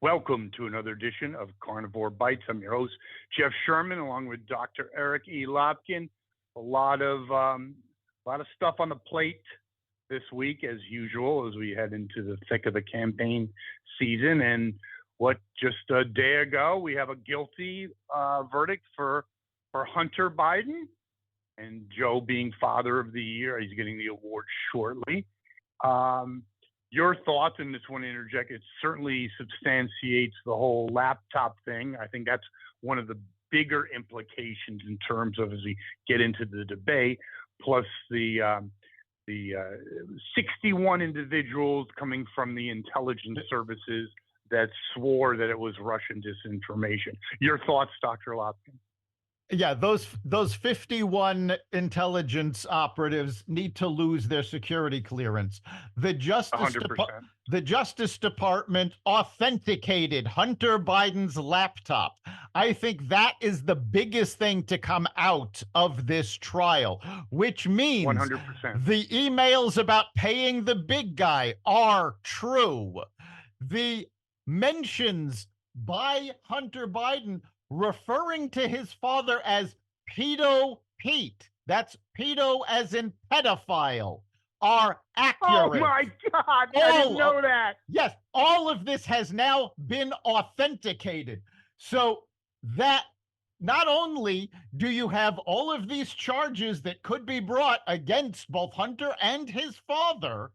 Welcome to another edition of Carnivore Bites. I'm your host, Jeff Sherman, along with Dr. Eric E. Lopkin. A lot of stuff on the plate this week, as usual, as we head into the thick of the campaign season. And just a day ago, we have a guilty verdict for Hunter Biden, and Joe being Father of the Year. He's getting the award shortly. Your thoughts, and just want to interject, it certainly substantiates the whole laptop thing. I think that's one of the bigger implications in terms of as we get into the debate, plus the 61 individuals coming from the intelligence services that swore that it was Russian disinformation. Your thoughts, Dr. Lopkin? Yeah, those 51 intelligence operatives need to lose their security clearance. The Justice Department authenticated Hunter Biden's laptop. I think that is the biggest thing to come out of this trial, which means 100%. The emails about paying the big guy are true. The mentions by Hunter Biden referring to his father as Pedo Pete, that's pedo as in pedophile, are accurate. Oh my God, I didn't know that. Yes, all of this has now been authenticated. So that not only do you have all of these charges that could be brought against both Hunter and his father,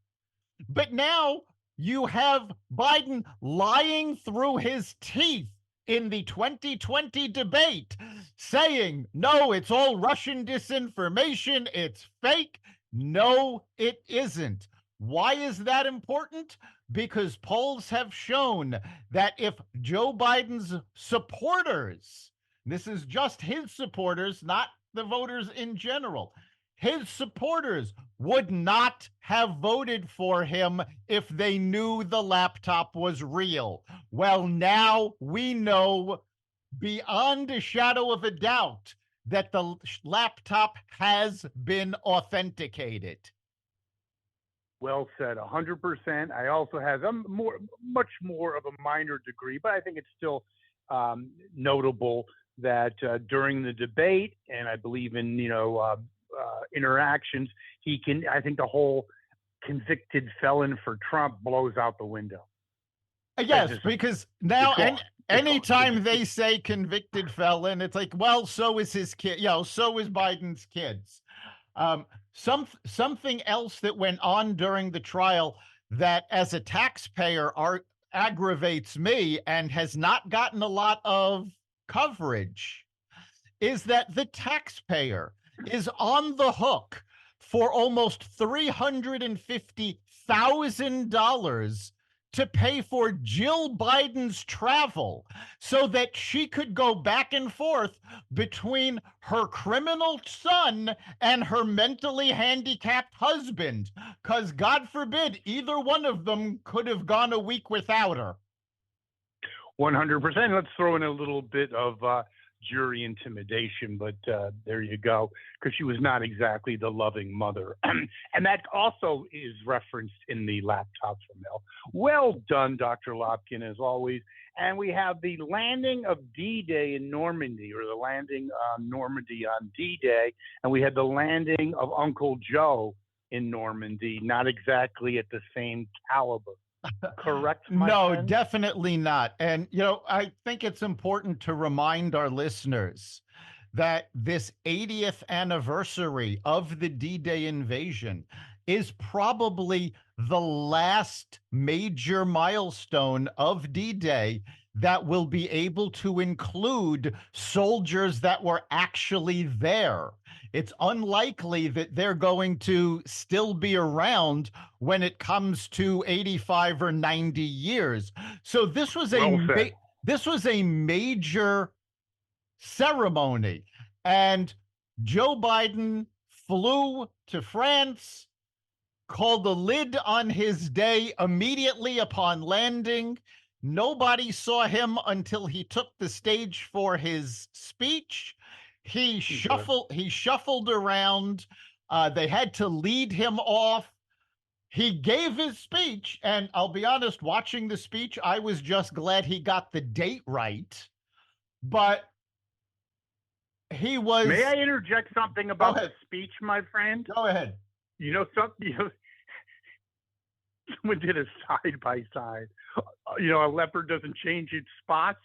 but now you have Biden lying through his teeth in the 2020 debate, saying, no, it's all Russian disinformation, it's fake. No, it isn't. Why is that important? Because polls have shown that if Joe Biden's supporters, this is just his supporters, not the voters in general, his supporters would not have voted for him if they knew the laptop was real. Well, now we know beyond a shadow of a doubt that the laptop has been authenticated. Well said, 100%. I also have much more of a minor degree, but I think it's still notable that during the debate, and I believe in interactions, I think the whole convicted felon for Trump blows out the window. Yes, because now anytime they say convicted felon, it's like, well, so is his kid, so is Biden's kids. Something else that went on during the trial that as a taxpayer aggravates me and has not gotten a lot of coverage is that the taxpayer is on the hook for almost $350,000 to pay for Jill Biden's travel so that she could go back and forth between her criminal son and her mentally handicapped husband, because God forbid either one of them could have gone a week without her. 100%. Let's throw in a little bit of jury intimidation, but there you go, because she was not exactly the loving mother. And that also is referenced in the laptop from Mel. Well done, Dr. Lopkin, as always. And we have the landing of D-Day in Normandy, or the landing on Normandy on D-Day, and we had the landing of Uncle Joe in Normandy, not exactly at the same caliber. Correct, my friend? Definitely not. And, I think it's important to remind our listeners that this 80th anniversary of the D-Day invasion is probably the last major milestone of D-Day that will be able to include soldiers that were actually there. It's unlikely that they're going to still be around when it comes to 85 or 90 years. So this was a major ceremony, and Joe Biden flew to France, called the lid on his day immediately upon landing. Nobody saw him until he took the stage for his speech. He shuffled around. They had to lead him off. he gave his speech, and I'll be honest, watching the speech, I was just glad he got the date right. But he was. May I interject something about the speech, my friend? Go ahead. You know something? Someone did a side by side. A leopard doesn't change its spots.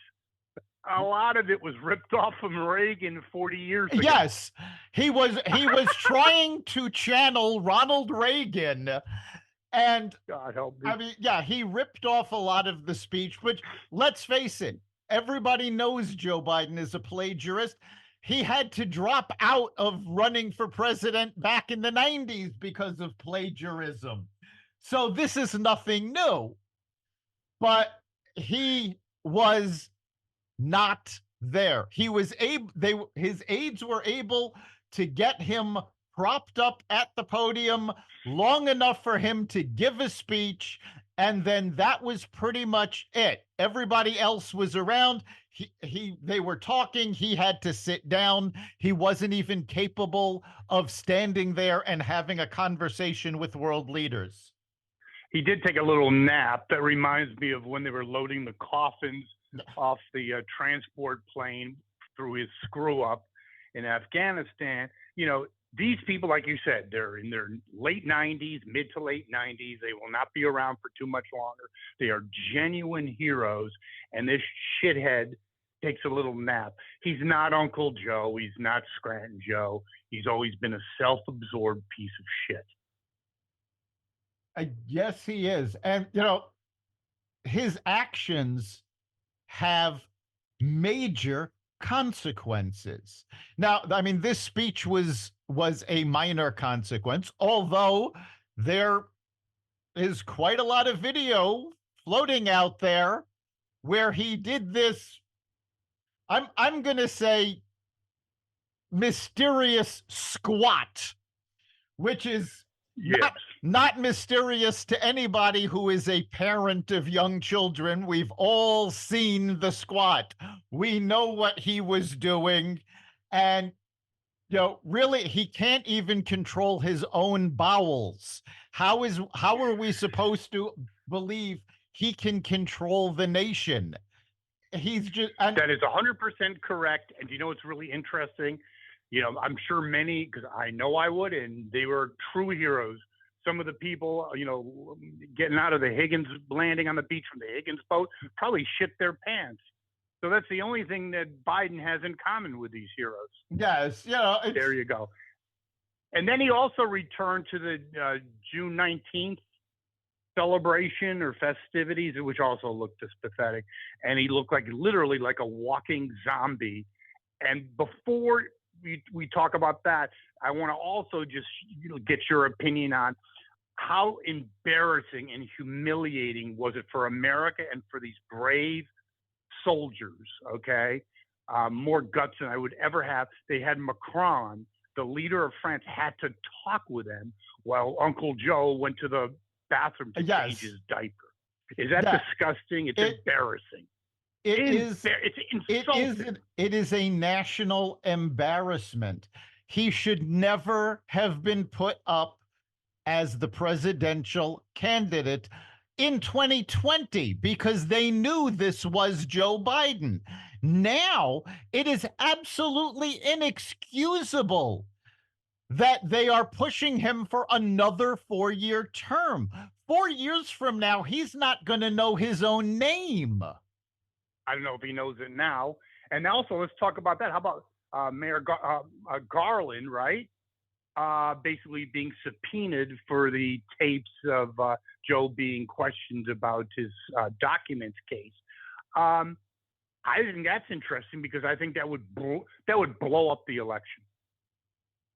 A lot of it was ripped off from Reagan 40 years ago. Yes, he was trying to channel Ronald Reagan, and God help me. I mean, yeah, he ripped off a lot of the speech, which, let's face it, everybody knows Joe Biden is a plagiarist. He had to drop out of running for president back in the 90s because of plagiarism. So this is nothing new. But he was not there. He was his aides were able to get him propped up at the podium long enough for him to give a speech, and then that was pretty much it. Everybody else was around. They were talking. He had to sit down. He wasn't even capable of standing there and having a conversation with world leaders. He did take a little nap. That reminds me of when they were loading the coffins off the transport plane through his screw up in Afghanistan. These people, like you said, they're in their late 90s, mid to late 90s. They will not be around for too much longer. They are genuine heroes. And this shithead takes a little nap. He's not Uncle Joe. He's not Scranton Joe. He's always been a self-absorbed piece of shit. Yes, he is. And, his actions have major consequences. Now, I mean, this speech was a minor consequence, although there is quite a lot of video floating out there where he did this, I'm going to say, mysterious squat, which is not mysterious to anybody who is a parent of young children. We've all seen the squat. We know what he was doing. And, really, he can't even control his own bowels. How are we supposed to believe he can control the nation? He's just... That is 100% correct. And what's really interesting? I'm sure many, because I know I would, and they were true heroes. Some of the people, getting out of the Higgins, landing on the beach from the Higgins boat, probably shit their pants. So that's the only thing that Biden has in common with these heroes. Yes, there you go. And then he also returned to the June 19th celebration or festivities, which also looked just pathetic. And he looked literally like a walking zombie. And before we talk about that, I want to also just get your opinion on how embarrassing and humiliating was it for America and for these brave soldiers, okay? More guts than I would ever have. They had Macron, the leader of France, had to talk with them while Uncle Joe went to the bathroom to change his diaper. Is that disgusting? It's embarrassing. It's insulting. It is a national embarrassment. He should never have been put up as the presidential candidate in 2020 because they knew this was Joe Biden. Now, it is absolutely inexcusable that they are pushing him for another 4-year term. 4 years from now, he's not going to know his own name. I don't know if he knows it now. And also, let's talk about that. How about Mayor Garland, right? Basically being subpoenaed for the tapes of Joe being questioned about his documents case. I think that's interesting because I think that would blow up the election.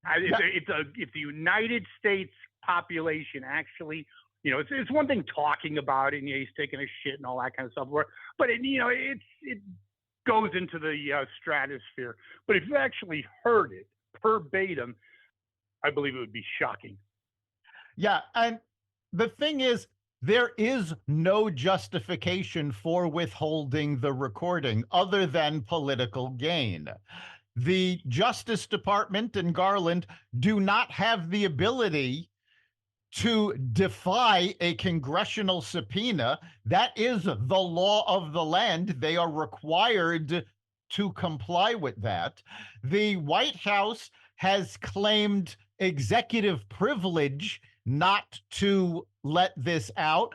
If the United States population actually, it's one thing talking about it and he's taking a shit and all that kind of stuff, but it goes into the stratosphere. But if you actually heard it verbatim, I believe it would be shocking. Yeah, and the thing is, there is no justification for withholding the recording other than political gain. The Justice Department and Garland do not have the ability to defy a congressional subpoena. That is the law of the land. They are required to comply with that. The White House has claimed executive privilege not to let this out,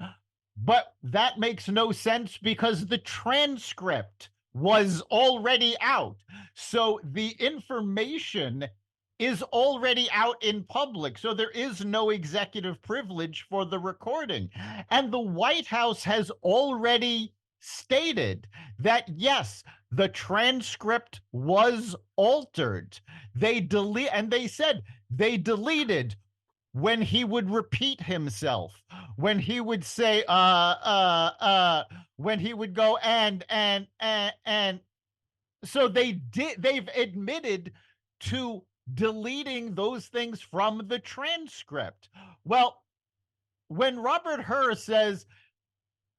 but that makes no sense because the transcript was already out. So the information is already out in public. So there is no executive privilege for the recording. And the White House has already stated that, yes, the transcript was altered. And they said they deleted when he would repeat himself, when he would say, when he would go and. So they've admitted to deleting those things from the transcript. Well, when Robert Hur says,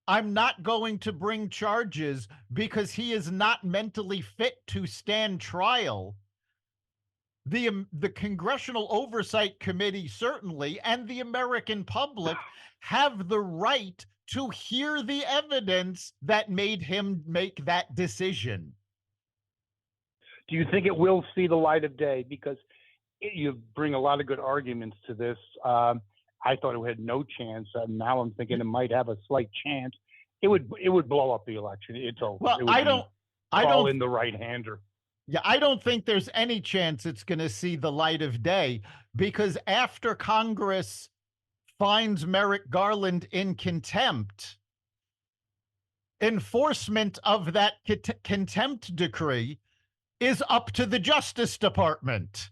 I'm not going to bring charges because he is not mentally fit to stand trial, the Congressional Oversight Committee certainly, and the American public have the right to hear the evidence that made him make that decision. Do you think it will see the light of day? Because you bring a lot of good arguments to this. I thought it had no chance. Now I'm thinking it might have a slight chance. It would blow up the election. It's over. Well, I don't in the right-hander. Yeah, I don't think there's any chance it's going to see the light of day, because after Congress finds Merrick Garland in contempt, enforcement of that contempt decree is up to the Justice Department.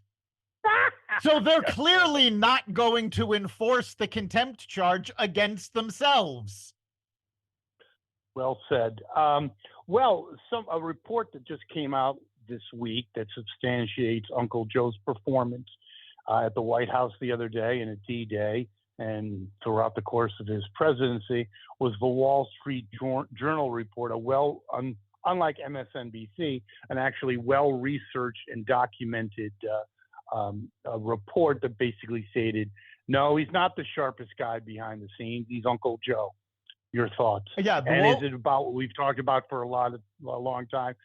So they're clearly not going to enforce the contempt charge against themselves. Well said. A report that just came out this week that substantiates Uncle Joe's performance at the White House the other day and at D-Day and throughout the course of his presidency was the Wall Street Journal report, unlike MSNBC, an actually well-researched and documented a report that basically stated, no, he's not the sharpest guy behind the scenes. He's Uncle Joe. Your thoughts? Yeah. Is it about what we've talked about for a long time?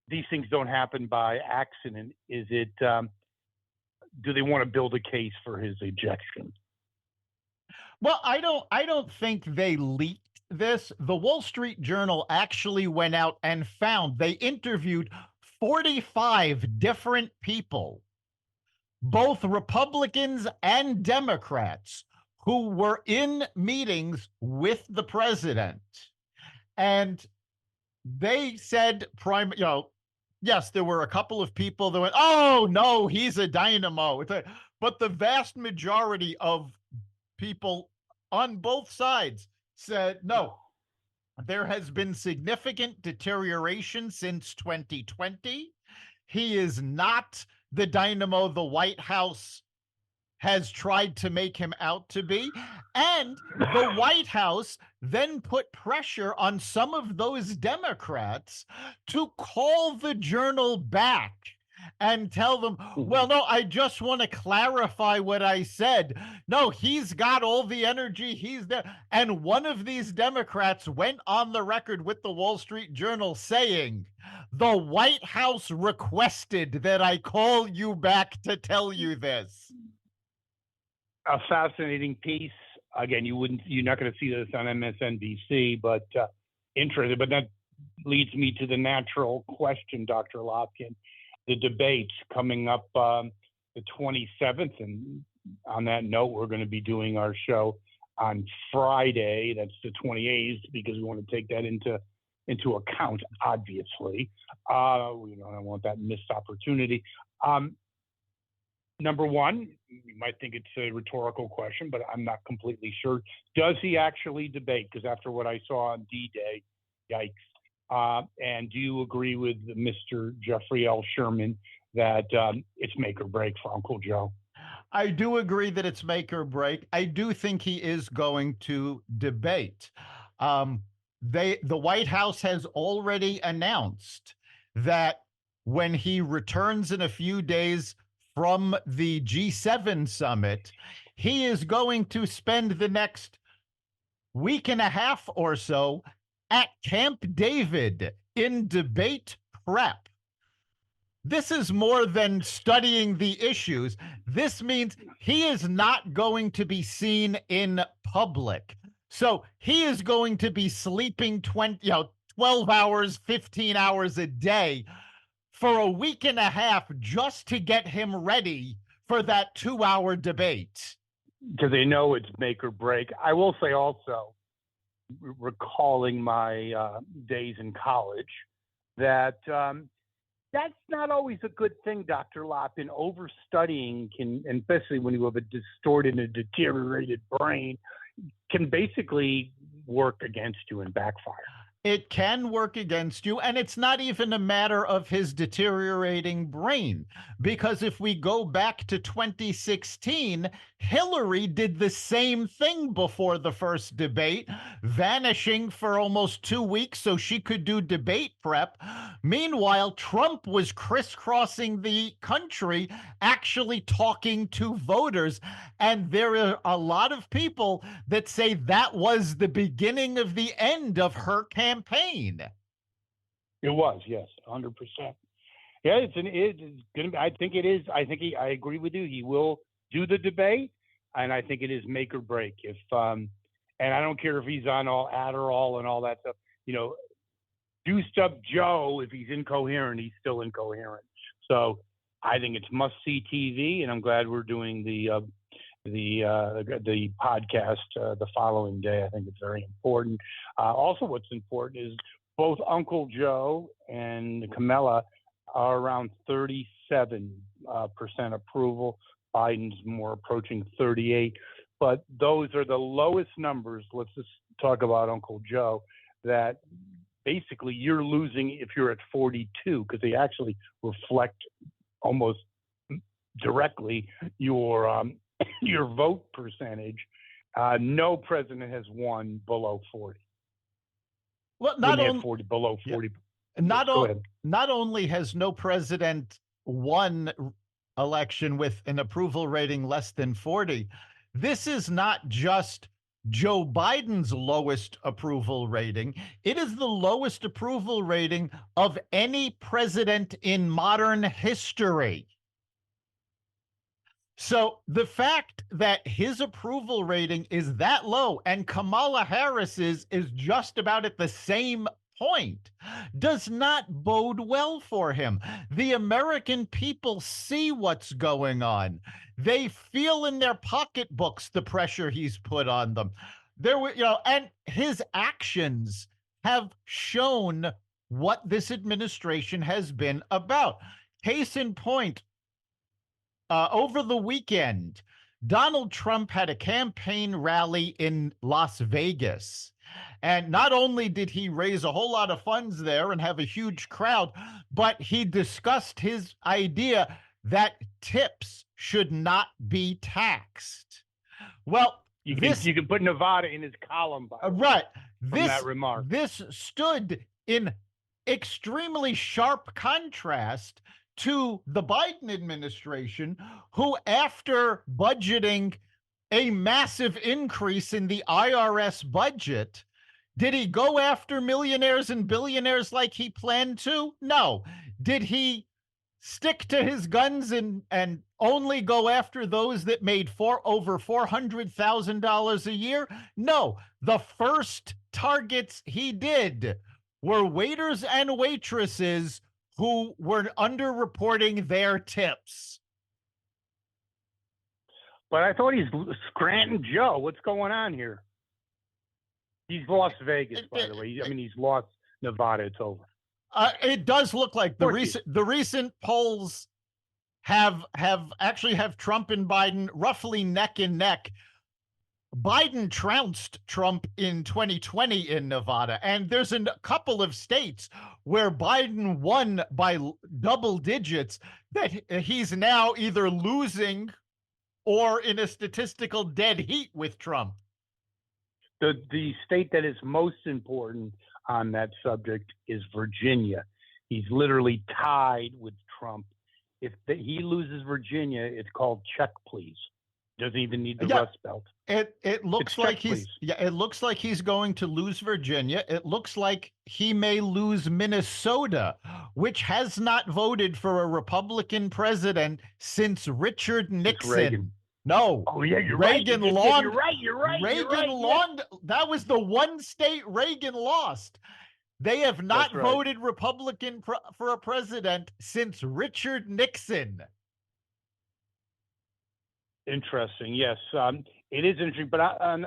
These things don't happen by accident. Is it, do they want to build a case for his ejection? Well, I don't think they leaked this. The Wall Street Journal actually went out and they interviewed 45 different people, both Republicans and Democrats, who were in meetings with the president. And they said, yes, there were a couple of people that went, oh, no, he's a dynamo. But the vast majority of people on both sides said, no, there has been significant deterioration since 2020. He is not the dynamo the White House has tried to make him out to be. And the White House then put pressure on some of those Democrats to call the Journal back and tell them, well, no, I just want to clarify what I said. No, he's got all the energy. He's there. And one of these Democrats went on the record with the Wall Street Journal saying, the White House requested that I call you back to tell you this. A fascinating piece. Again, you're not going to see this on MSNBC, but interesting. But that leads me to the natural question, Dr. Lopkin. The debates coming up the 27th, and on that note, we're going to be doing our show on Friday. That's the 28th, because we want to take that into account. Obviously, we don't want that missed opportunity. Number one, you might think it's a rhetorical question, but I'm not completely sure. Does he actually debate? Because after what I saw on D-Day, yikes. And do you agree with Mr. Jeffrey L. Sherman that it's make or break for Uncle Joe? I do agree that it's make or break. I do think he is going to debate. The White House has already announced that when he returns in a few days from the G7 summit, he is going to spend the next week and a half or so at Camp David in debate prep. This is more than studying the issues. This means he is not going to be seen in public. So he is going to be sleeping 12 hours, 15 hours a day for a week and a half just to get him ready for that 2-hour debate. Because they know it's make or break. I will say also, recalling my days in college, that that's not always a good thing, Dr. Loppin. Overstudying can, and especially when you have a distorted and deteriorated brain, can basically work against you and backfire. It can work against you, and it's not even a matter of his deteriorating brain, because if we go back to 2016, Hillary did the same thing before the first debate, vanishing for almost 2 weeks so she could do debate prep. Meanwhile, Trump was crisscrossing the country, actually talking to voters, and there are a lot of people that say that was the beginning of the end of her campaign. It was, yes, 100%. Yeah, it's going to. I think it is. I agree with you. He will do the debate, and I think it is make or break. If and I don't care if he's on all Adderall and all that stuff. Juiced up Joe, if he's incoherent, he's still incoherent. So I think it's must see TV, and I'm glad we're doing the podcast the following day. I think it's very important. Also, what's important is both Uncle Joe and Kamala are around 37% approval. Biden's more approaching 38%, but those are the lowest numbers. Let's just talk about Uncle Joe. That basically you're losing if you're at 42, because they actually reflect almost directly your vote percentage. No president has won below 40. Well, not only 40 below 40. Yeah. Not only has no president won election with an approval rating less than 40, this is not just Joe Biden's lowest approval rating. It is the lowest approval rating of any president in modern history. So the fact that his approval rating is that low and Kamala Harris's is just about at the same point does not bode well for him. The American people see what's going on. They feel in their pocketbooks the pressure he's put on them. And his actions have shown what this administration has been about. Case in point, over the weekend, Donald Trump had a campaign rally in Las Vegas. And not only did he raise a whole lot of funds there and have a huge crowd, but he discussed his idea that tips should not be taxed. Well, you can put Nevada in his column, right? From that remark. This stood in extremely sharp contrast to the Biden administration, who, after budgeting a massive increase in the IRS budget, did he go after millionaires and billionaires like he planned to? No. Did he stick to his guns and only go after those that made over $400,000 a year? No. The first targets he did were waiters and waitresses who were underreporting their tips. But I thought he's Scranton Joe. What's going on here? He's lost Vegas, by the way. I mean, he's lost Nevada. It's over. It does look like the recent polls have Trump and Biden roughly neck and neck. Biden trounced Trump in 2020 in Nevada, and there's a couple of states where Biden won by double digits that he's now either losing or in a statistical dead heat with Trump. The state that is most important on that subject is Virginia. He's literally tied with Trump. If he loses Virginia, it's called check, please. Doesn't even need the Yeah. Rust Belt. It looks It's like check, he's please. it looks like he's going to lose Virginia. It looks like he may lose Minnesota, which has not voted for a Republican president since Richard It's Reagan. Nixon. No, Oh yeah, you're right. Reagan You did. You're lost. right. You're right. You're Reagan right. Yeah, lost. That was the one state Reagan lost. They have not that's right. voted Republican for a president since Richard Nixon. Interesting. Yes, it is interesting. But on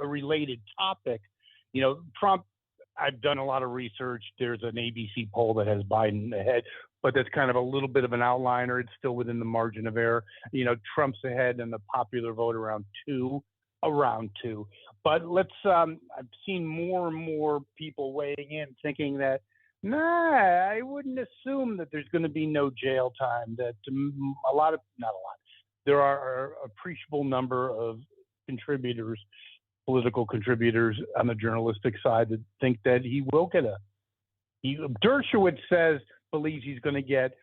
a related topic, Trump. I've done a lot of research. There's an ABC poll that has Biden ahead, but that's kind of a little bit of an outliner. It's still within the margin of error. Trump's ahead in the popular vote around two. But I've seen more and more people weighing in thinking that, nah, I wouldn't assume that there's going to be no jail time, that not a lot. There are an appreciable number of political contributors on the journalistic side that think that he will get Dershowitz believes he's going to get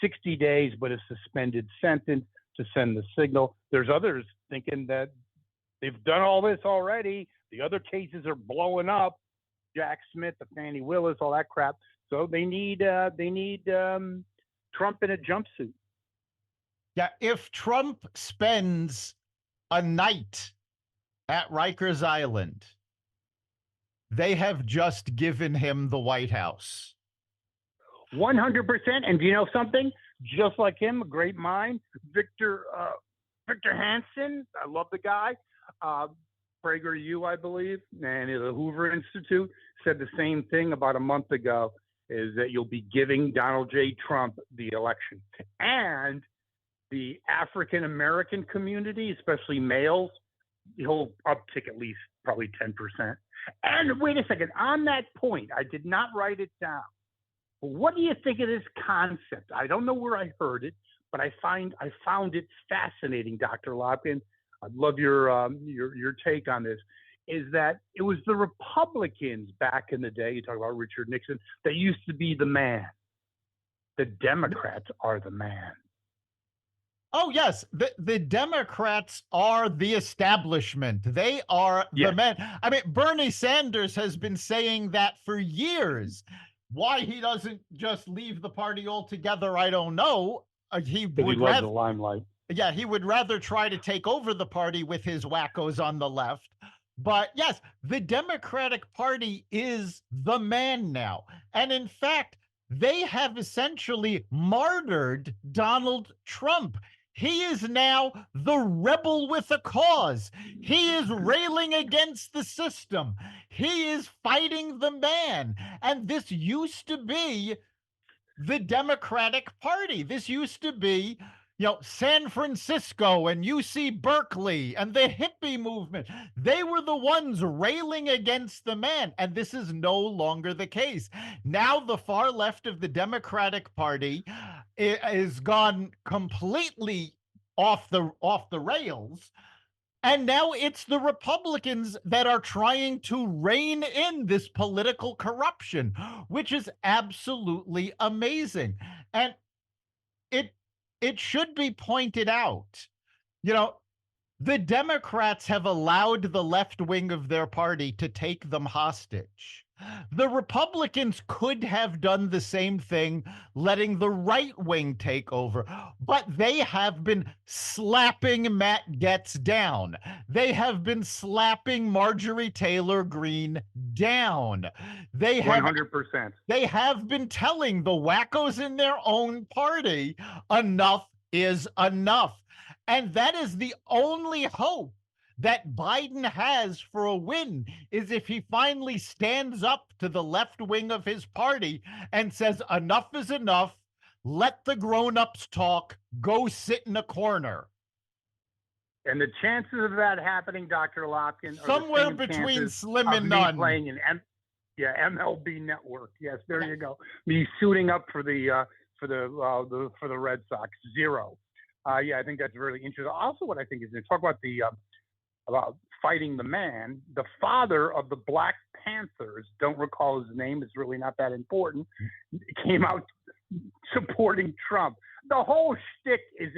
60 days, but a suspended sentence to send the signal. There's others thinking that they've done all this already. The other cases are blowing up. Jack Smith, the Fannie Willis, all that crap. So they need Trump in a jumpsuit. Yeah, if Trump spends a night at Rikers Island, they have just given him the White House. 100%. And do you know something? Just like him, a great mind, Victor Hansen. I love the guy. PragerU, I believe, and the Hoover Institute said the same thing about a month ago, is that you'll be giving Donald J. Trump the election. And the African-American community, especially males, he'll uptick at least probably 10%. And wait a second, on that point, I did not write it down. What do you think of this concept? I don't know where I heard it, but I found it fascinating, Dr. Lopkin. I'd love your take on this. Is that it was the Republicans back in the day, you talk about Richard Nixon, that used to be the man. The Democrats are the man. Oh, yes. The Democrats are the establishment. They are the men. I mean, Bernie Sanders has been saying that for years. Why he doesn't just leave the party altogether, I don't know. He loves the limelight. Yeah, he would rather try to take over the party with his wackos on the left. But yes, the Democratic Party is the man now. And in fact, they have essentially martyred Donald Trump. He is now the rebel with a cause. He is railing against the system. He is fighting the man. And this used to be the Democratic Party. This used to be, San Francisco and UC Berkeley and the hippie movement. They were the ones railing against the man. And this is no longer the case. Now the far left of the Democratic Party is gone completely off the rails. And now it's the Republicans that are trying to rein in this political corruption, which is absolutely amazing. And it should be pointed out, the Democrats have allowed the left wing of their party to take them hostage. The Republicans could have done the same thing, letting the right wing take over, but they have been slapping Matt Gaetz down. They have been slapping Marjorie Taylor Greene down. 100%. They have been telling the wackos in their own party, enough is enough. And that is the only hope that Biden has for a win, is if he finally stands up to the left wing of his party and says, enough is enough, let the grown-ups talk, go sit in a corner. And the chances of that happening, Dr. Lopkin, somewhere between slim and none. Playing in MLB Network. Yes, there you go. Me suiting up for the Red Sox. 0. I think that's really interesting. Also, what I think is to talk about about fighting the man. The father of the Black Panthers, don't recall his name, it's really not that important, came out supporting Trump. The whole shtick is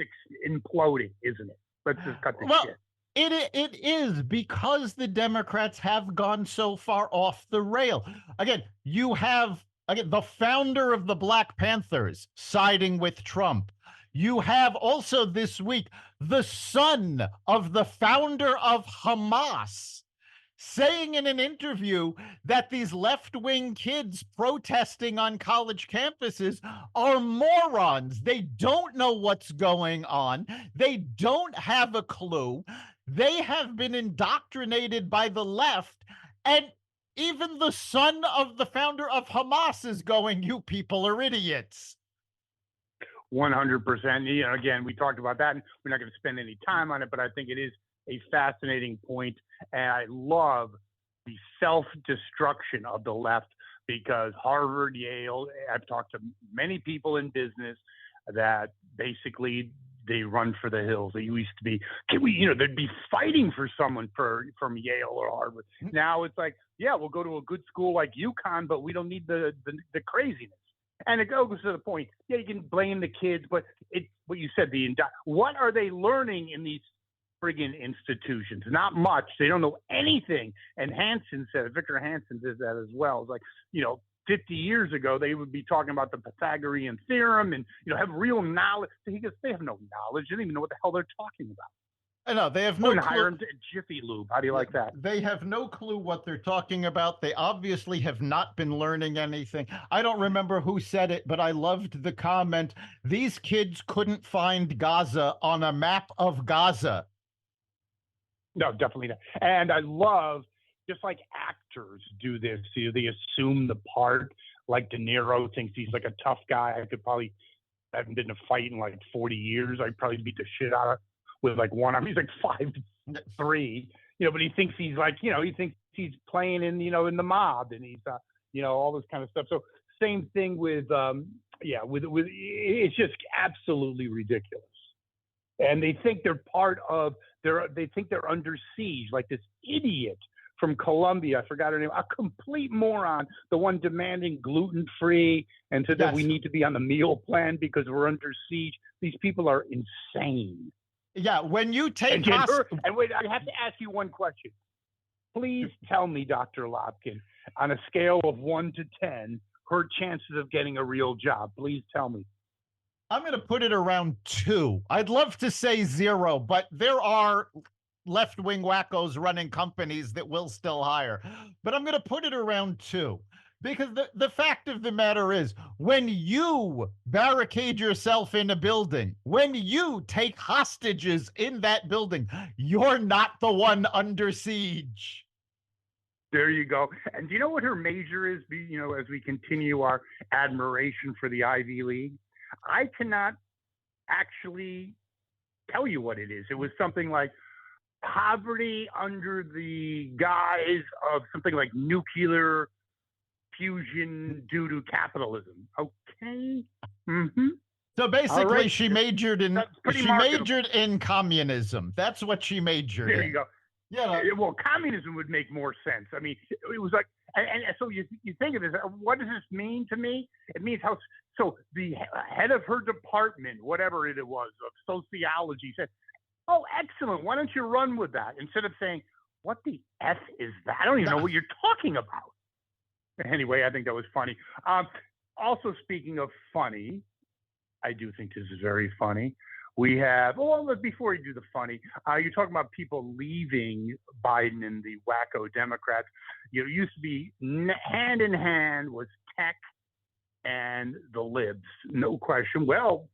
imploding, isn't it? Let's just cut the shit. It is, because the Democrats have gone so far off the rail. Again, you have the founder of the Black Panthers siding with Trump. You have also this week the son of the founder of Hamas saying in an interview that these left-wing kids protesting on college campuses are morons. They don't know what's going on. They don't have a clue. They have been indoctrinated by the left. And even the son of the founder of Hamas is going, you people are idiots. 100%. You know, again, we talked about that, and we're not going to spend any time on it, but I think it is a fascinating point, and I love the self-destruction of the left, because Harvard, Yale, I've talked to many people in business that basically they run for the hills. They used to be, they'd be fighting for someone from Yale or Harvard. Now it's like, yeah, we'll go to a good school like UConn, but we don't need the craziness. And it goes to the point, yeah, you can blame the kids, but it's what you said, what are they learning in these friggin' institutions? Not much. They don't know anything. And Victor Hansen says that as well. It's like, 50 years ago, they would be talking about the Pythagorean theorem and, have real knowledge. He goes, they have no knowledge. They don't even know what the hell they're talking about. I know, they have no clue. Hire them to Jiffy Lube. How do you like that? They have no clue what they're talking about. They obviously have not been learning anything. I don't remember who said it, but I loved the comment. These kids couldn't find Gaza on a map of Gaza. No, definitely not. And I love, just like actors do this, they assume the part. Like De Niro thinks he's like a tough guy. I haven't been in a fight in like 40 years. I'd probably beat the shit out of with like one arm. He's like 5'3", but he thinks he's like, he thinks he's playing in, in the mob, and he's, all this kind of stuff. So same thing with it's just absolutely ridiculous. And they think they're they think they're under siege, like this idiot from Colombia, I forgot her name, a complete moron, the one demanding gluten-free and said that we need to be on the meal plan because we're under siege. These people are insane. Yeah, when you take... And wait, I have to ask you one question. Please tell me, Dr. Lopkin, on a scale of 1 to 10, her chances of getting a real job. Please tell me. I'm going to put it around 2. I'd love to say 0, but there are left-wing wackos running companies that will still hire. But I'm going to put it around 2. Because the fact of the matter is, when you barricade yourself in a building, when you take hostages in that building, you're not the one under siege. There you go. And do you know what her major is, as we continue our admiration for the Ivy League? I cannot actually tell you what it is. It was something like poverty under the guise of something like nuclear fusion due to capitalism. Okay. Mm-hmm. So basically, she majored in communism. That's what she majored in. There you go. Yeah. Well, communism would make more sense. I mean, it was like, and so you think of this. What does this mean to me? It means how. So the head of her department, whatever it was, of sociology, said, "Oh, excellent. Why don't you run with that?" Instead of saying, "What the F is that? I don't even know what you're talking about." Anyway, I think that was funny. Also, speaking of funny, I do think this is very funny. We have, before you do the funny, you're talking about people leaving Biden and the wacko Democrats. It used to be hand in hand was tech and the libs, no question. Well,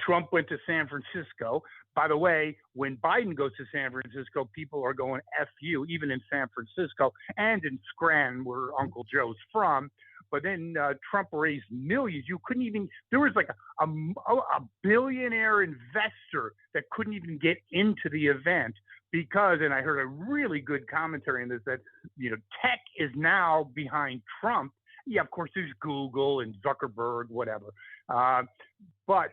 Trump went to San Francisco. By the way, when Biden goes to San Francisco, people are going F you, even in San Francisco and in Scranton, where Uncle Joe's from. But then Trump raised millions. You couldn't even, there was like a billionaire investor that couldn't even get into the event because, and I heard a really good commentary on this, that, tech is now behind Trump. Yeah, of course, there's Google and Zuckerberg, whatever. But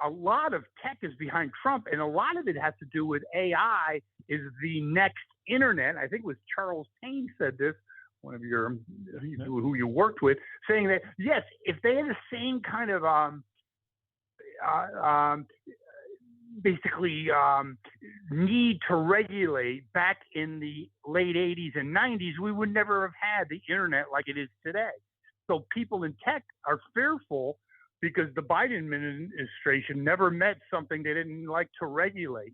a lot of tech is behind Trump, and a lot of it has to do with AI is the next internet. I think it was Charles Payne said this. one of your who you worked with, saying that yes, if they had the same kind of basically need to regulate back in the late 80s and 90s, we would never have had the internet like it is today. So people in tech are fearful because the Biden administration never met something they didn't like to regulate,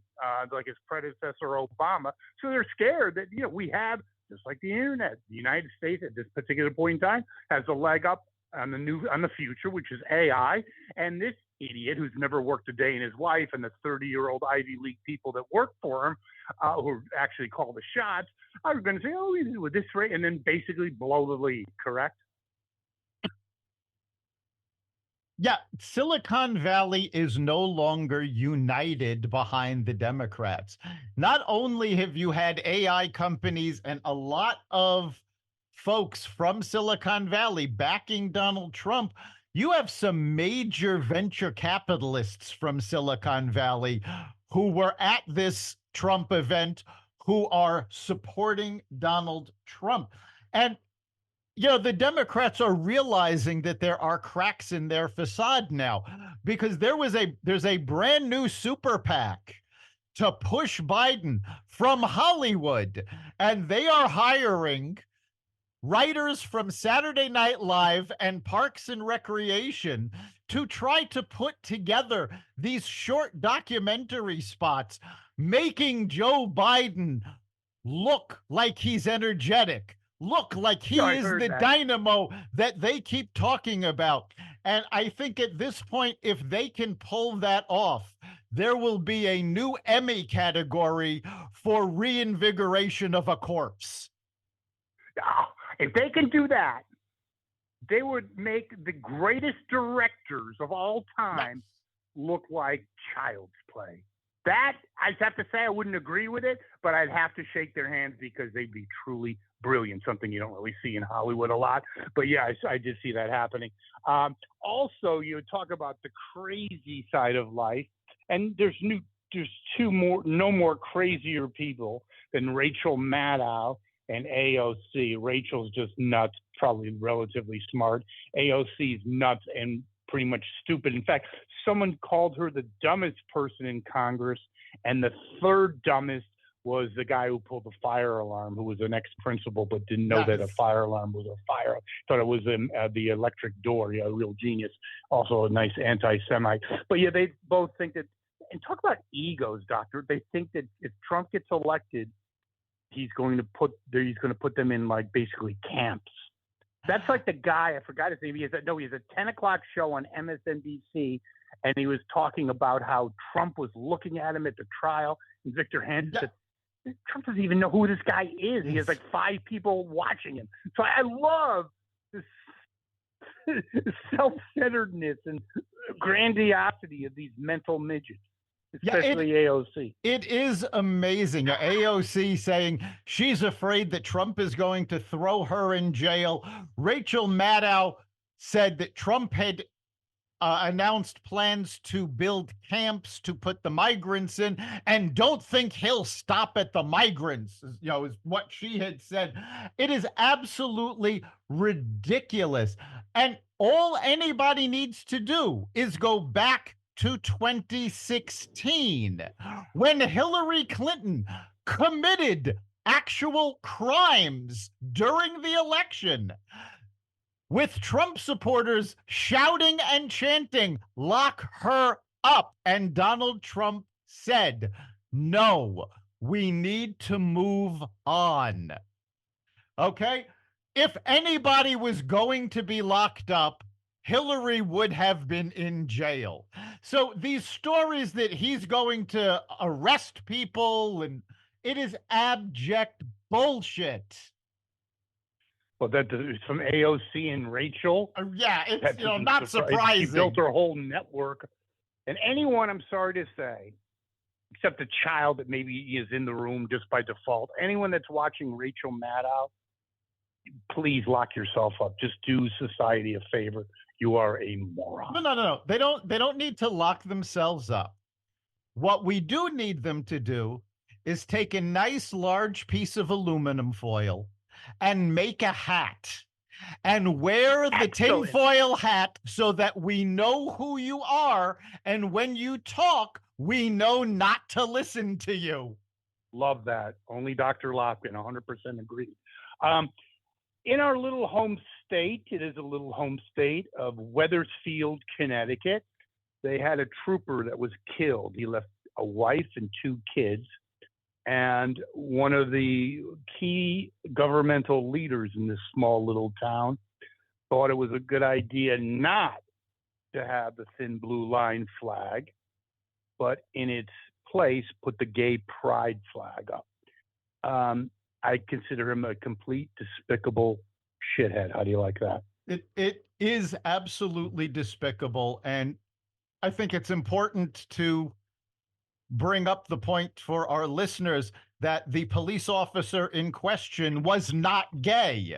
like his predecessor Obama. So they're scared that, we have, just like the internet, the United States at this particular point in time has a leg up on the future, which is AI. And this idiot who's never worked a day in his life, and the 30-year-old Ivy League people that work for him, who actually call the shots, are going to say, oh, with this rate, and then basically blow the lead, correct? Yeah, Silicon Valley is no longer united behind the Democrats. Not only have you had AI companies and a lot of folks from Silicon Valley backing Donald Trump, you have some major venture capitalists from Silicon Valley who were at this Trump event who are supporting Donald Trump. And the Democrats are realizing that there are cracks in their facade now, because there's a brand new super PAC to push Biden from Hollywood, and they are hiring writers from Saturday Night Live and Parks and Recreation to try to put together these short documentary spots, making Joe Biden look like he's energetic, look like he is the dynamo that they keep talking about. And I think at this point, if they can pull that off, there will be a new Emmy category for reinvigoration of a corpse. If they can do that, they would make the greatest directors of all time look like child's play. That, I'd have to say, I wouldn't agree with it, but I'd have to shake their hands because they'd be truly brilliant, something you don't really see in Hollywood a lot. But yeah, I did see that happening. Also, you talk about the crazy side of life, and there's no more crazier people than Rachel Maddow and AOC. Rachel's just nuts, probably relatively smart. AOC's nuts and pretty much stupid. In fact, someone called her the dumbest person in Congress, and the third dumbest was the guy who pulled the fire alarm, who was an ex-principal but didn't know that a fire alarm was a fire. Thought it was the electric door. Yeah, a real genius. Also a nice anti-Semite. But yeah, they both think that. And talk about egos, doctor. They think that if Trump gets elected, he's going to put them in like basically camps. That's like the guy, I forgot his name. He has a 10 o'clock show on MSNBC, and he was talking about how Trump was looking at him at the trial. And Victor Hanson said, Trump doesn't even know who this guy is. He has like 5 people watching him. So I love this self-centeredness and grandiosity of these mental midgets. Especially AOC. It is amazing. AOC saying she's afraid that Trump is going to throw her in jail. Rachel Maddow said that Trump had announced plans to build camps to put the migrants in, and don't think he'll stop at the migrants, is what she had said. It is absolutely ridiculous. And all anybody needs to do is go back to 2016, when Hillary Clinton committed actual crimes during the election, with Trump supporters shouting and chanting, "Lock her up." And Donald Trump said, "No, we need to move on." Okay? If anybody was going to be locked up, Hillary would have been in jail. So these stories that he's going to arrest people, and it is abject bullshit. Well, that's from AOC and Rachel. Yeah, it's not surprising. She built her whole network. And anyone, I'm sorry to say, except a child that maybe is in the room just by default, anyone that's watching Rachel Maddow, please lock yourself up. Just do society a favor. You are a moron. No. They don't need to lock themselves up. What we do need them to do is take a nice large piece of aluminum foil, and make a hat and wear the Excellent. tinfoil hat so that we know who you are. And when you talk, we know not to listen to you. Love that. Only Dr. Lopkin, 100% agreed. In our little home state, it is a little home state of Wethersfield, Connecticut. They had a trooper that was killed. He left a wife and 2 kids. And one of the key governmental leaders in this small little town thought it was a good idea not to have the thin blue line flag, but in its place, put the gay pride flag up. I consider him a complete despicable shithead. How do you like that? It is absolutely despicable. And I think it's important to bring up the point for our listeners that the police officer in question was not gay.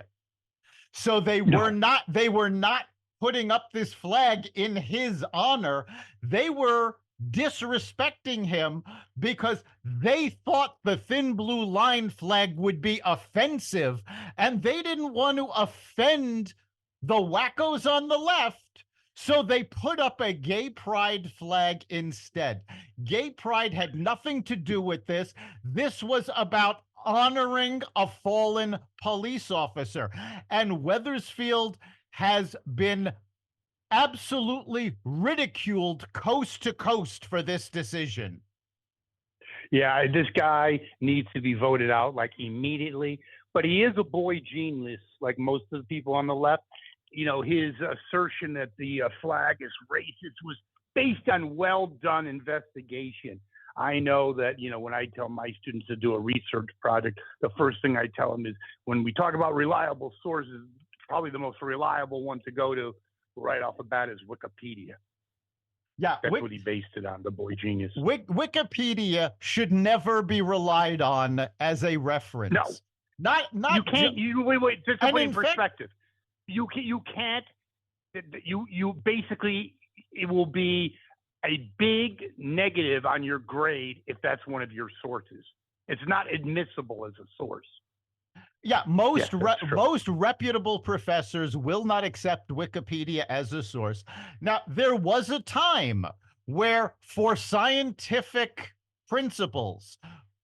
So they were not putting up this flag in his honor. They were disrespecting him because they thought the thin blue line flag would be offensive, and they didn't want to offend the wackos on the left. So they put up a gay pride flag instead. Gay pride had nothing to do with this. This was about honoring a fallen police officer. And Wethersfield has been absolutely ridiculed coast to coast for this decision. Yeah, this guy needs to be voted out like immediately, but he is a boy genius, like most of the people on the left. You know, his assertion that the flag is racist was based on well-done investigation. I know that, you know, when I tell my students to do a research project, the first thing I tell them is when we talk about reliable sources, probably the most reliable one to go to right off the bat is Wikipedia. Yeah, that's what he based it on, the boy genius. Wikipedia should never be relied on as a reference. No. Not you can't, wait, just to put in perspective. You can't, you basically, it will be a big negative on your grade if that's one of your sources. It's not admissible as a source. Yeah, most reputable professors will not accept Wikipedia as a source. Now, there was a time where for scientific principles,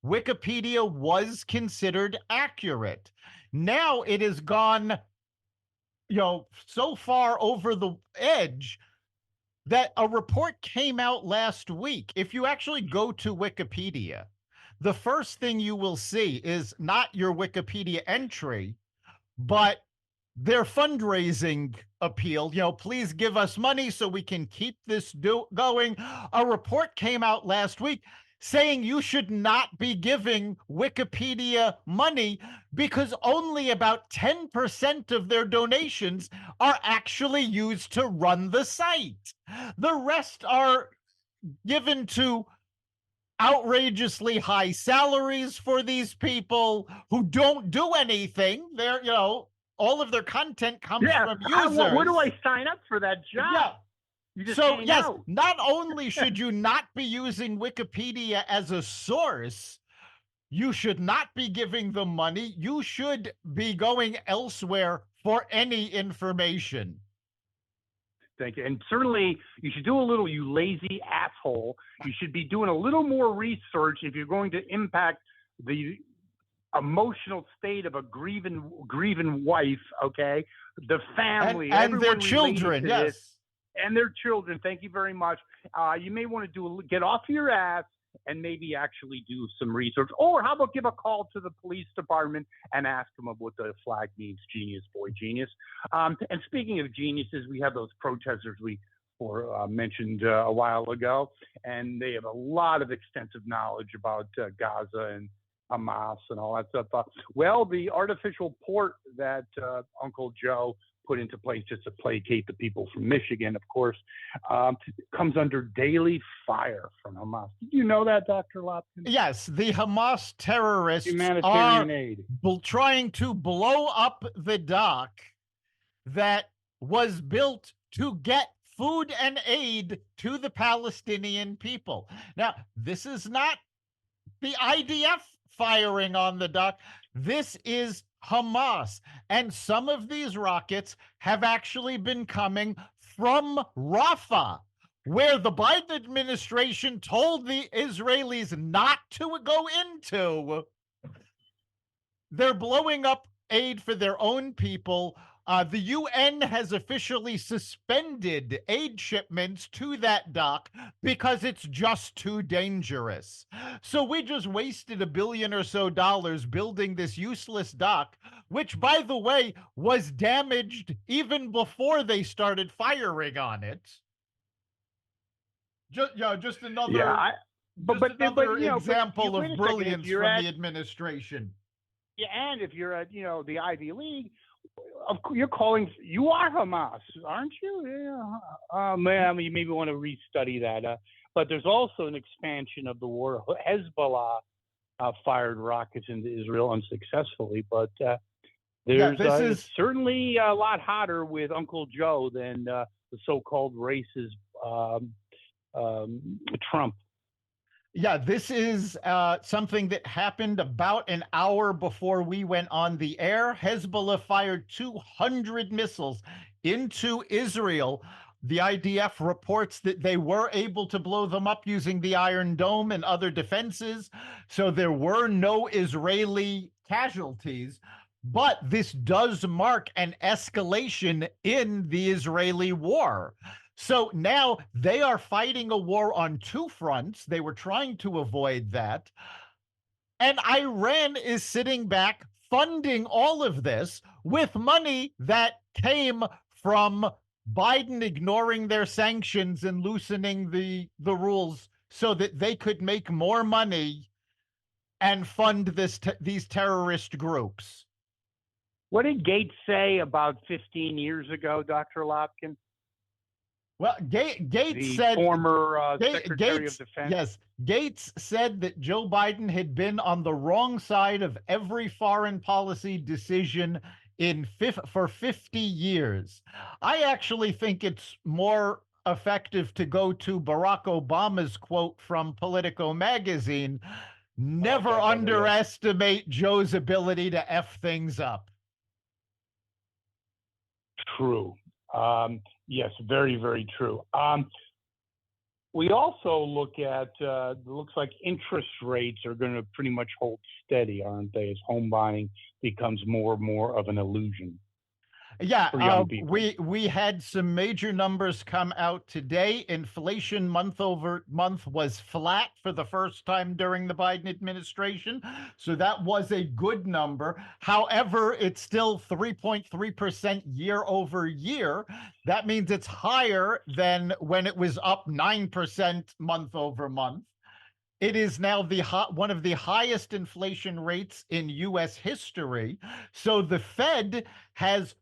Wikipedia was considered accurate. Now it has gone, so far over the edge that a report came out last week. If you actually go to Wikipedia, the first thing you will see is not your Wikipedia entry, but their fundraising appeal. Please give us money so we can keep this going. A report came out last week saying you should not be giving Wikipedia money because only about 10% of their donations are actually used to run the site. The rest are given to outrageously high salaries for these people who don't do anything. They're, all of their content comes from users. Where do I sign up for that job? Yeah. So, yes, out. Not only should you not be using Wikipedia as a source, you should not be giving them money. You should be going elsewhere for any information. Thank you. And certainly you should do a little, you lazy asshole. You should be doing a little more research if you're going to impact the emotional state of a grieving wife, okay? The family. And their children, yes. This, and their children. Thank you very much. You may want to get off your ass and maybe actually do some research. Or how about give a call to the police department and ask them what the flag means, genius, boy, genius. And speaking of geniuses, we have those protesters we mentioned a while ago, and they have a lot of extensive knowledge about Gaza and Hamas and all that stuff. Well, the artificial port that Uncle Joe put into place just to placate the people from Michigan, of course, comes under daily fire from Hamas. Did you know that, Dr. Lopkin? Yes, the Hamas terrorists Humanitarian aid. Trying to blow up the dock that was built to get food and aid to the Palestinian people. Now, this is not the IDF firing on the dock. This is Hamas. And some of these rockets have actually been coming from Rafah, where the Biden administration told the Israelis not to go into. They're blowing up aid for their own people. The UN has officially suspended aid shipments to that dock because it's just too dangerous. So we just wasted $1 billion or so building this useless dock, which, by the way, was damaged even before they started firing on it. Just another, Yeah, example wait of a second, brilliance from the administration. Yeah, and if you're at the Ivy League, you are Hamas, aren't you? Yeah. Man, you maybe want to restudy that. But there's also an expansion of the war. Hezbollah fired rockets into Israel unsuccessfully, but it's certainly a lot hotter with Uncle Joe than the so-called racist Trump. Yeah, this is something that happened about an hour before we went on the air. Hezbollah fired 200 missiles into Israel. The IDF reports that they were able to blow them up using the Iron Dome and other defenses. So there were no Israeli casualties. But this does mark an escalation in the Israeli war. So now they are fighting a war on two fronts. They were trying to avoid that. And Iran is sitting back funding all of this with money that came from Biden ignoring their sanctions and loosening the rules so that they could make more money and fund these terrorist groups. What did Gates say about 15 years ago, Dr. Lopkin? Well, Gates said, former Secretary of Defense. Yes, Gates said that Joe Biden had been on the wrong side of every foreign policy decision for 50 years. I actually think it's more effective to go to Barack Obama's quote from Politico magazine: "Never underestimate Joe's ability to F things up." True. Yes, very, very true. We also look at, looks like interest rates are going to pretty much hold steady, aren't they, as home buying becomes more and more of an illusion. Yeah, we had some major numbers come out today. Inflation month over month was flat for the first time during the Biden administration. So that was a good number. However, it's still 3.3% year over year. That means it's higher than when it was up 9% month over month. It is now one of the highest inflation rates in U.S. history. So the Fed has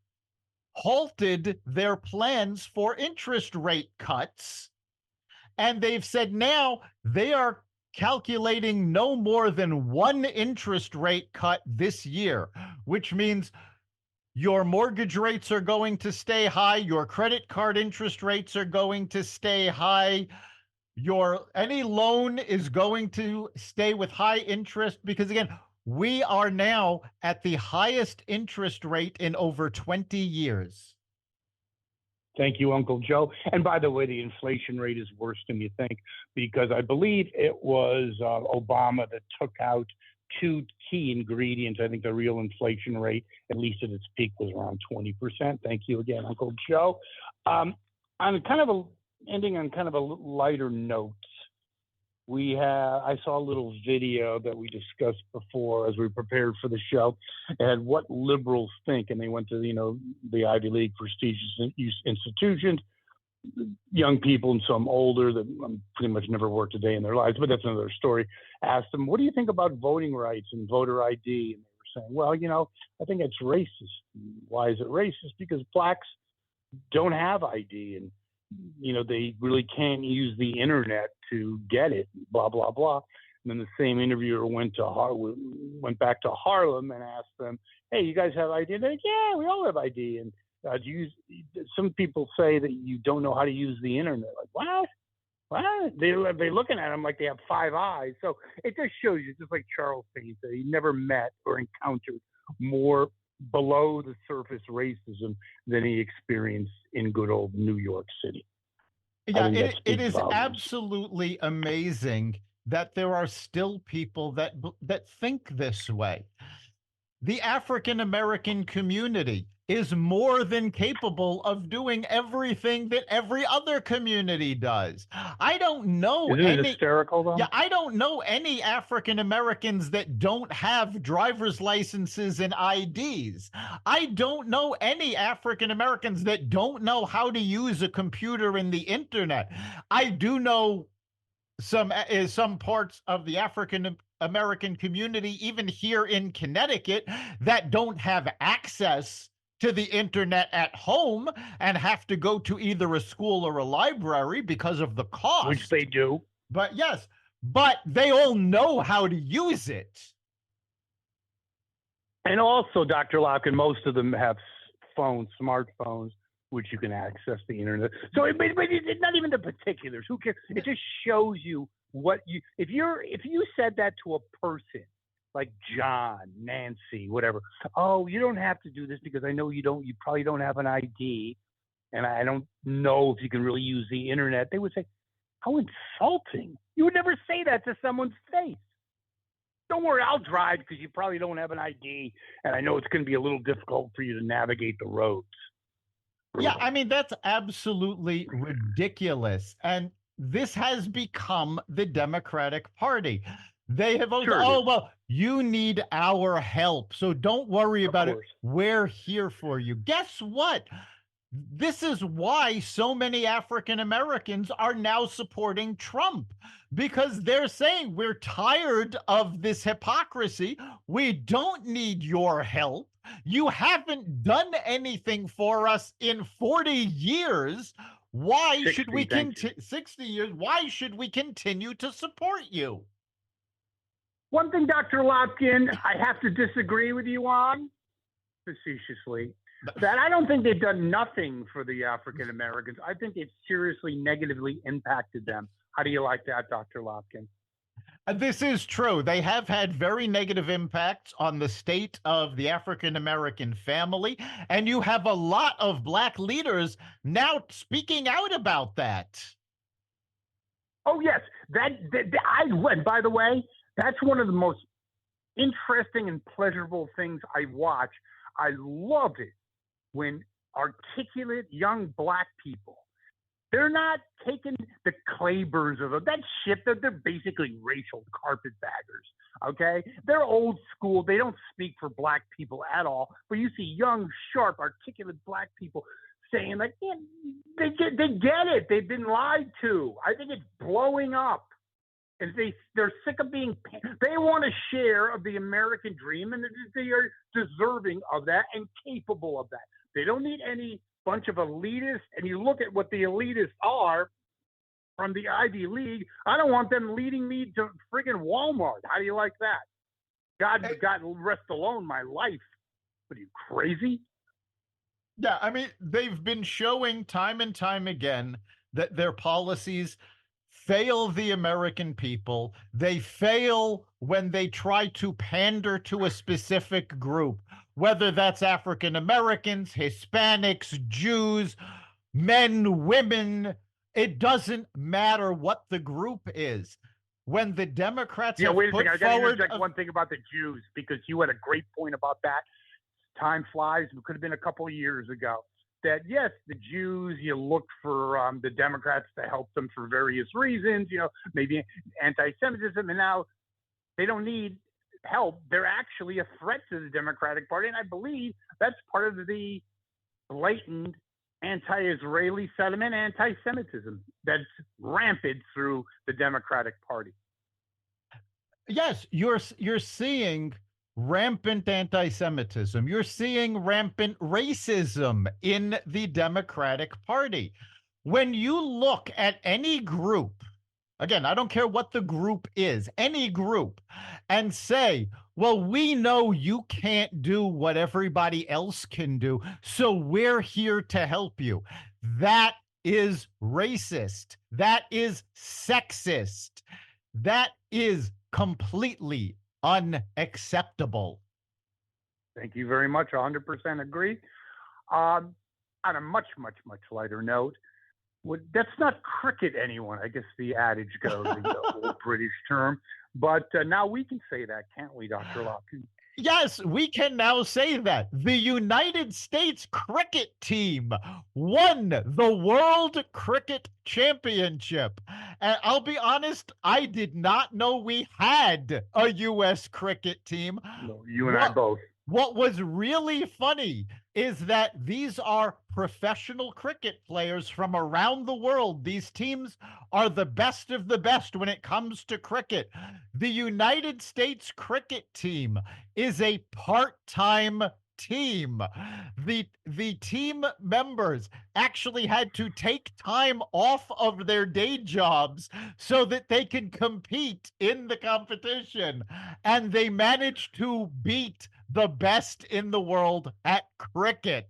halted their plans for interest rate cuts. And they've said now they are calculating no more than one interest rate cut this year, which means your mortgage rates are going to stay high, your credit card interest rates are going to stay high, any loan is going to stay with high interest, because again, we are now at the highest interest rate in over 20 years. Thank you, Uncle Joe. And by the way, the inflation rate is worse than you think, because I believe it was Obama that took out two key ingredients. I think the real inflation rate, at least at its peak, was around 20%. Thank you again, Uncle Joe. Ending on kind of a lighter note, I saw a little video that we discussed before as we prepared for the show, and what liberals think, and they went to the Ivy League prestigious institutions, young people and some older that pretty much never worked a day in their lives, but that's another story. Asked them, what do you think about voting rights and voter ID? And they were saying, well, I think it's racist. Why is it racist? Because blacks don't have ID, and they really can't use the internet to get it, blah, blah, blah. And then the same interviewer went back to Harlem and asked them, hey, you guys have ID? And they're like, yeah, we all have ID. And some people say that you don't know how to use the internet. Like, what? What? They're looking at them like they have five eyes. So it just shows you, just like Charles Payne said, he never met or encountered more below the surface racism than he experienced in good old New York City. Yeah, that it speaks is volumes. absolutely amazing that there are still people that think this way. The African American community is more than capable of doing everything that every other community does. I don't know Isn't it hysterical, though? yeah, I don't know any African Americans that don't have driver's licenses and IDs. I don't know any African Americans that don't know how to use a computer and the internet. I do know some parts of the African American community, even here in Connecticut, that don't have access to the internet at home and have to go to either a school or a library because of the cost. Which they do. But yes, but they all know how to use it. And also, Dr. Lopkin, most of them have phones, smartphones, which you can access the internet. So it's not even the particulars. Who cares? It just shows you what you if you said that to a person like John, Nancy, whatever. Oh, you don't have to do this because I know you probably don't have an ID, and I don't know if you can really use the internet. They would say, how insulting. You would never say that to someone's face. Don't worry, I'll drive because you probably don't have an ID, and I know it's going to be a little difficult for you to navigate the roads. Yeah, I mean, that's absolutely ridiculous. And this has become the Democratic Party. They have always, oh, well, you need our help. So don't worry about it. We're here for you. Guess what? This is why so many African Americans are now supporting Trump, because they're saying we're tired of this hypocrisy. We don't need your help. You haven't done anything for us in 40 years. Why 60, should we continue 60 years? Why should we continue to support you? One thing, Dr. Lopkin, I have to disagree with you on, facetiously, that I don't think they've done nothing for the African Americans. I think it's seriously negatively impacted them. How do you like that, Dr. Lopkin? This is true. They have had very negative impacts on the state of the African American family, and you have a lot of Black leaders now speaking out about that. Oh yes, and by the way, that's one of the most interesting and pleasurable things I watch. I love it when articulate young Black people, they're not taking the Clayburghs of that shit. They're basically racial carpetbaggers, okay? They're old school. They don't speak for Black people at all. But you see young, sharp, articulate Black people saying, like, yeah, they get it. They've been lied to. I think it's blowing up. And they're sick of being – they want a share of the American dream, and they are deserving of that and capable of that. They don't need any bunch of elitists. And you look at what the elitists are from the Ivy League. I don't want them leading me to friggin' Walmart. How do you like that? God rest alone my life. What are you, crazy? Yeah, I mean, they've been showing time and time again that their policies fail the American people. They fail when they try to pander to a specific group, whether that's African Americans, Hispanics, Jews, men, women. It doesn't matter what the group is. When the Democrats have wait a put second. I got to forward interject one thing about the Jews, because you had a great point about that. Time flies. It could have been a couple of years ago. That yes, the Jews, you look for the Democrats to help them for various reasons, maybe anti-Semitism, and now they don't need help. They're actually a threat to the Democratic Party, and I believe that's part of the blatant anti-Israeli sentiment, anti-Semitism that's rampant through the Democratic Party. Yes, you're seeing rampant anti-Semitism. You're seeing rampant racism in the Democratic Party. When you look at any group, again, I don't care what the group is, any group, and say, well, we know you can't do what everybody else can do, so we're here to help you. That is racist. That is sexist. That is completely unacceptable. Thank you very much. 100% agree. On a much, much, much lighter note, that's not cricket, anyone. I guess the adage goes, the old British term. But now we can say that, can't we, Dr. Lopkin? Yes, we can now say that. The United States cricket team won the World Cricket Championship. And I'll be honest, I did not know we had a U.S. cricket team. No, you and I both. What was really funny is that these are professional cricket players from around the world. These teams are the best of the best when it comes to cricket. The United States cricket team is a part-time team. The team members actually had to take time off of their day jobs so that they can compete in the competition, and they managed to beat the best in the world at cricket.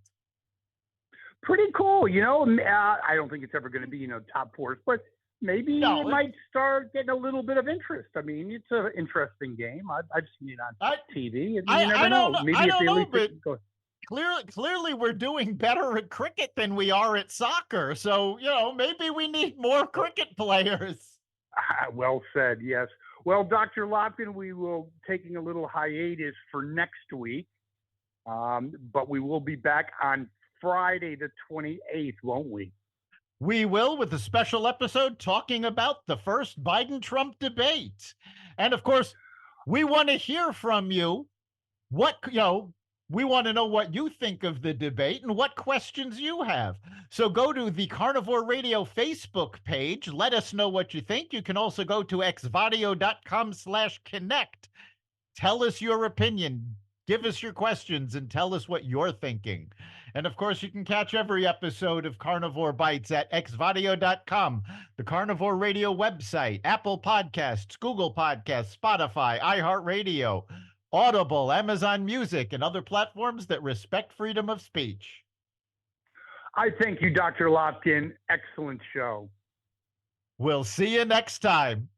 Pretty cool. I don't think it's ever going to be, top fours, but maybe it might start getting a little bit of interest. I mean, it's an interesting game. I've seen it on TV. You never know. Maybe I don't know, but clearly we're doing better at cricket than we are at soccer. So, maybe we need more cricket players. Well said, yes. Well, Dr. Lopkin, we will taking a little hiatus for next week, but we will be back on Friday the 28th, won't we? We will, with a special episode talking about the first Biden-Trump debate. And of course, we want to hear from you. We want to know what you think of the debate and what questions you have. So go to the Carnivore Radio Facebook page. Let us know what you think. You can also go to xvadio.com/connect. Tell us your opinion. Give us your questions and tell us what you're thinking. And of course, you can catch every episode of Carnivore Bites at xvadio.com, the Carnivore Radio website, Apple Podcasts, Google Podcasts, Spotify, iHeartRadio, Audible, Amazon Music, and other platforms that respect freedom of speech. I thank you, Dr. Lopkin. Excellent show. We'll see you next time.